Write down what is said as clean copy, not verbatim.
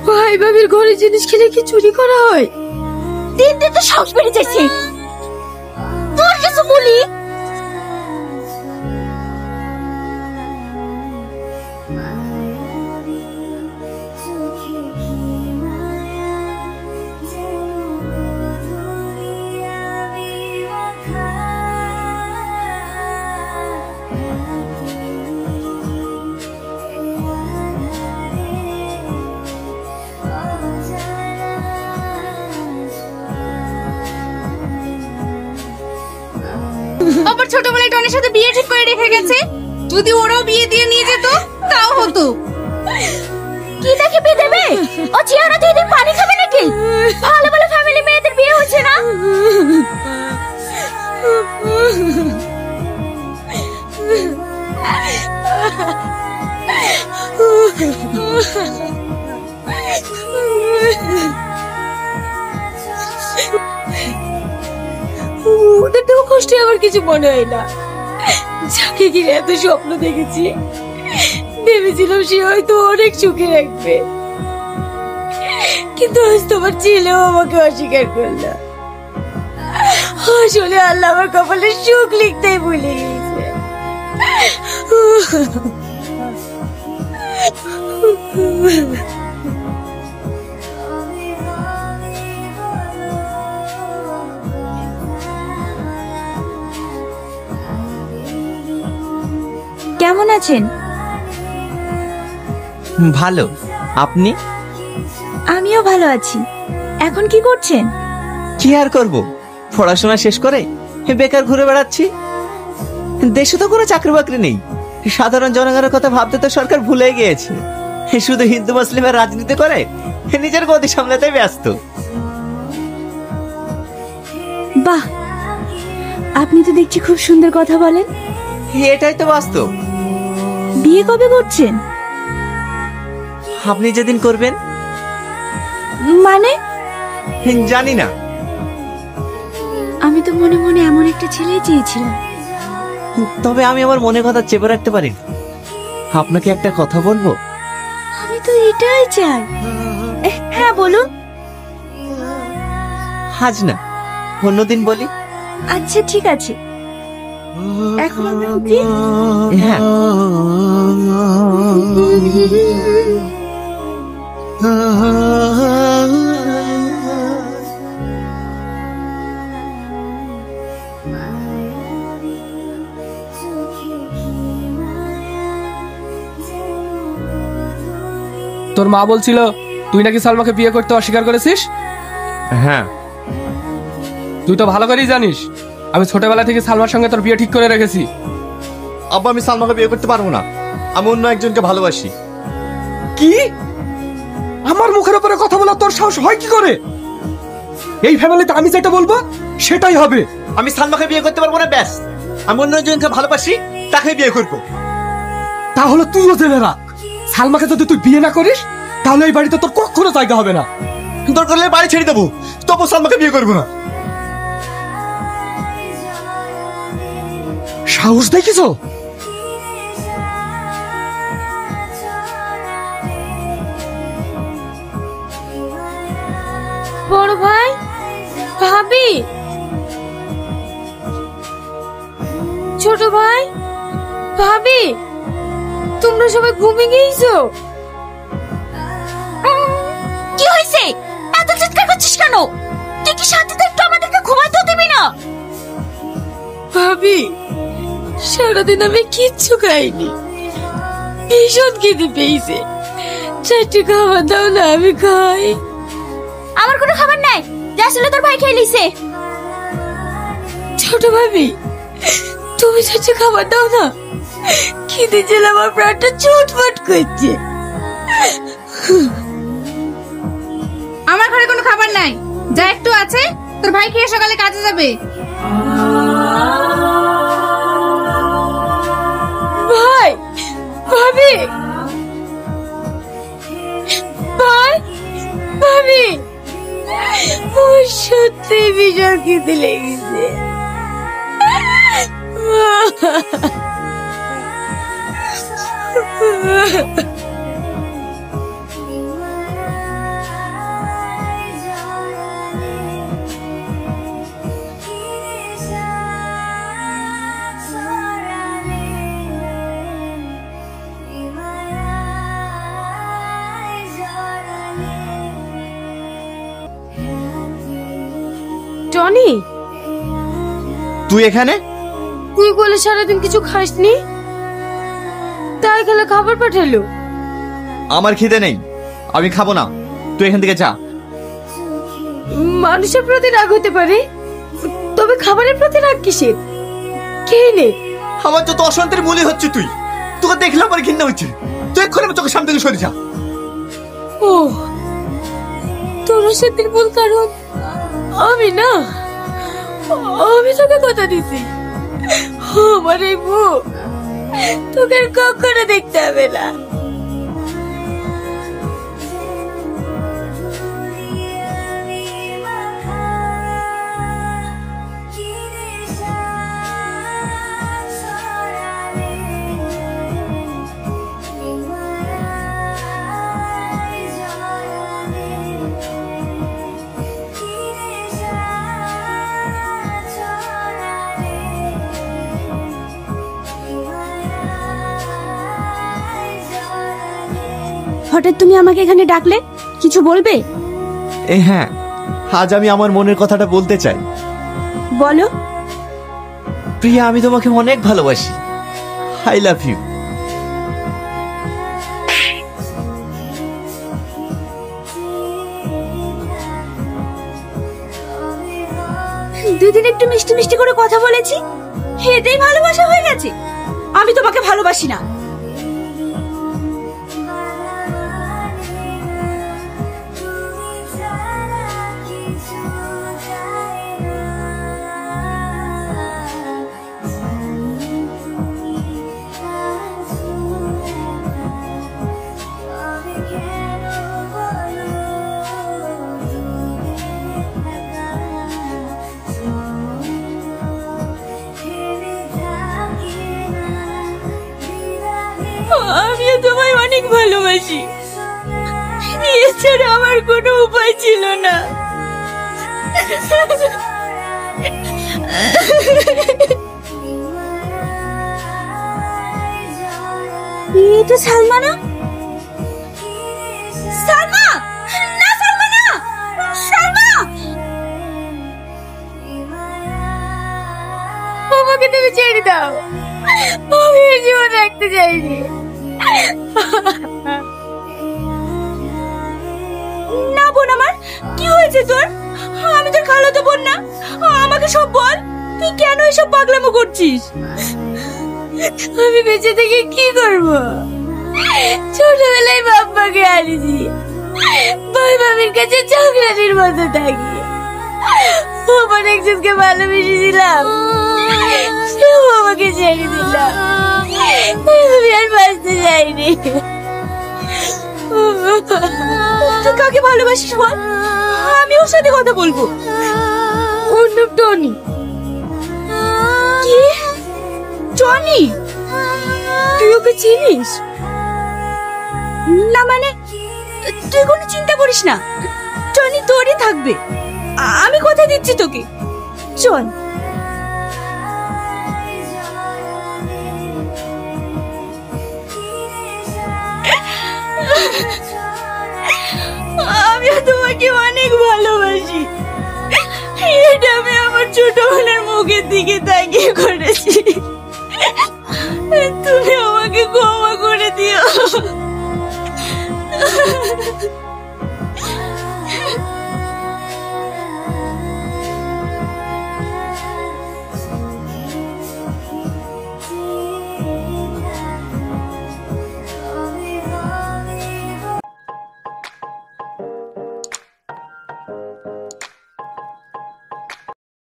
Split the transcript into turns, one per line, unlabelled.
ভাই ভাবির ঘরে জিনিস খেলে কি চুরি করা হয়?
দিন দিন তো সাহস বেড়ে যাচ্ছে। তোর কিছু বলি?
আবার ছোটবেলায় টনের সাথে বিয়ে ঠিক করে রেখে গেছে। যদি ওরাও বিয়ে দিয়ে নিয়ে যেত তাও হতো।
কি দেখে বিয়ে দেবে? ও চেহারা দিয়ে দিন পানি খাবে নাকি? ভালো ভালো ফ্যামিলি মেয়েদের বিয়ে হচ্ছে না।
ওদের তো কষ্টে আমার কিছু মনে হয় না। যাকে ঘিরে এত স্বপ্ন দেখেছি, ভেবেছিলাম সে হয়তো অনেক সুখে রাখবে, কিন্তু আজ তোমার ছেলেও আমাকে অস্বীকার করলো। আসলে আল্লাহ আমার কপালে সুখ লিখতেই ভুলে গেছে।
কেমন আছেন?
ভালো। আপনি?
আমিও ভালো আছি। এখন কি করছেন?
কি আর করব, পড়াশোনা শেষ করে বেকার ঘুরে বেড়াচ্ছি। দেশে তো কোনো চাকরি বাকরি নেই। সাধারণ জনগণের কথা ভাবতে তো সরকার ভুলে গিয়েছে। শুধু হিন্দু মুসলিমের রাজনীতি করে নিজের গদি সামলাতে ব্যস্ত।
বাহ, আপনি তো দেখছি খুব সুন্দর কথা বলেন।
এটাই তো বাস্তব।
বিয়ে কবে করছেন?
আপনি যেদিন করবেন।
মানে?
জানি না।
আমি তো মনে মনে এমন একটা ছেলেই চেয়েছিলাম।
তবে আমি আমার মনের কথা চেপে রাখতে পারি না। আপনাকে একটা কথা বলবো?
আমি তো এটাই চাই। হ্যাঁ বলুন।
আজ না, অন্যদিন বলি।
আচ্ছা ঠিক আছে, এখন আমরা উঠি।
হ্যাঁ।
তোর মা বলছিল তুই নাকি সালমাকে বিয়ে করতে অস্বীকার করেছিস।
হ্যাঁ।
তুই তো ভালো করেই জানিস আমি ছোটবেলা থেকে সালমার সঙ্গে তোর বিয়ে ঠিক করে রেখেছি।
আব্বা, আমি সালমাকে বিয়ে করতে পারবো না। আমি অন্য একজনকে ভালোবাসি।
কি? আমার মুখের উপরে কথা বলা তোর সাহস হয় কি করে? এই ফ্যামিলিতে আমি যেটা বলবো সেটাই হবে।
আমি সালমাকে বিয়ে করতে পারবো না, ব্যাস। আমি অন্য একজনকে ভালোবাসি, তাকে বিয়ে করবো।
তাহলে তুইও জেনে রাখ, সালমাকে যদি তুই বিয়ে না করিস তাহলে এই বাড়িতে তোর কখনো জায়গা হবে না।
দরকার হলে বাড়ি ছেড়ে দেবো, তবু সালমাকে বিয়ে করবো না।
সাহস দেখিছো?
বড় ভাই, ভাবি, ছোট ভাই, ভাবি, তোমরা সবাই ঘুমিয়ে গিয়েছো?
কি হয়েছে? এত চিৎকার করছিস কেন? তুই কি শান্তিতে একটু আমাদেরকে ঘুমাতেও দিবি না?
ভাবি, সারাদিন আমি কিচ্ছু খাইনি, ভীষণ খিদে পেয়েছে। চারটে খাবার দাও না, আমি খাই।
আমার কোনো খাবার নাই, যা ছিল তোর ভাই খেয়ে লিছে।
ছোট ভাবি, তুমি চারটে খাবার দাও না, খিদে জেলে আমার প্রাণটা ছটফট করছে।
আমার ঘরে কোনো খাবার নাই, যা একটু আছে তোর ভাই খেয়ে সকালে কাজে যাবে।
ভাই, ভাবি, ভাই, ভাবি, ওর সত্যি ভীষণ খিদে লেগেছে। টনি,
তুই এখানে?
তুই বলে সারাদিন কিছু খাসনি, তাই খেলে খাবার পাঠালো।
আমার খিদে নেই, আমি খাবো না, তুই এখান থেকে যা।
মানুষের প্রতি রাগ হতে পারে, তবে খাবারের প্রতি রাগ কিসের? খেয়ে নে।
আমার যত অশান্তির মূলই হচ্ছে তুই। তোকে দেখলে আমার ঘৃণা হচ্ছে। তুই এক্ষুনি আমার চোখের সামনে থেকে সরে যা।
ও, তোর অশান্তির মূল কারণ আমি না? আমি তোকে কথা দিছি, আমার এই মুখ তোকে আর কখনো দেখতে হবে না।
হঠাৎ তুমি আমাকে এখানে ডাকলে, কিছু বলবে?
হ্যাঁ, আজ আমি আমার মনের কথাটা বলতে চাই।
বলো।
প্রিয়া, আমি তোমাকে অনেক ভালোবাসি। I love you.
দুদিন একটু মিষ্টি মিষ্টি করে কথা বলেছি, এতেই ভালোবাসা হয়ে গেছে? আমি তোমাকে ভালোবাসি না।
আমিও তোমায় অনেক ভালোবাসি, এছাড়া আমার কোনো উপায় ছিল না।
এটা সালমা না? সালমা না, সালমা না, সালমা!
আমাকে তুমি ছেড়ে দাও, আমি এই জীবন রাখতে চাইনি।
না বোন আমার, কি হয়েছে তোর? আমি তোর খালাতো বোন না? আমাকে সব বল, তুই কেন এসব পাগলামো করছিস?
আমি বেঁচে থেকে কি করব? ছোটবেলায় বাপ্পাকে হারিয়েছি, ভাই মামির কাছে চাকরানির মতো থাকি। আমার একজনকে ভালোবেসেছিলাম, সেও আমাকে ছেড়ে দিলাম। আমি আর বাঁচতে চাইনি।
তুই কাকে ভালোবাসিস বল, আমি ওর সাথে কথা বলবো।
ওর নাম টনি।
কি? টনি?
তুই ওকে চিনিস?
না মানে, তুই কোনো চিন্তা করিস না, টনি তোরই থাকবে। আমি কথা দিচ্ছি তোকে, চল।
আমিও তোমাকে অনেক ভালোবাসি, এটা আমি আমার ছোট বোনের মুখের দিকে তাকিয়ে করেছি।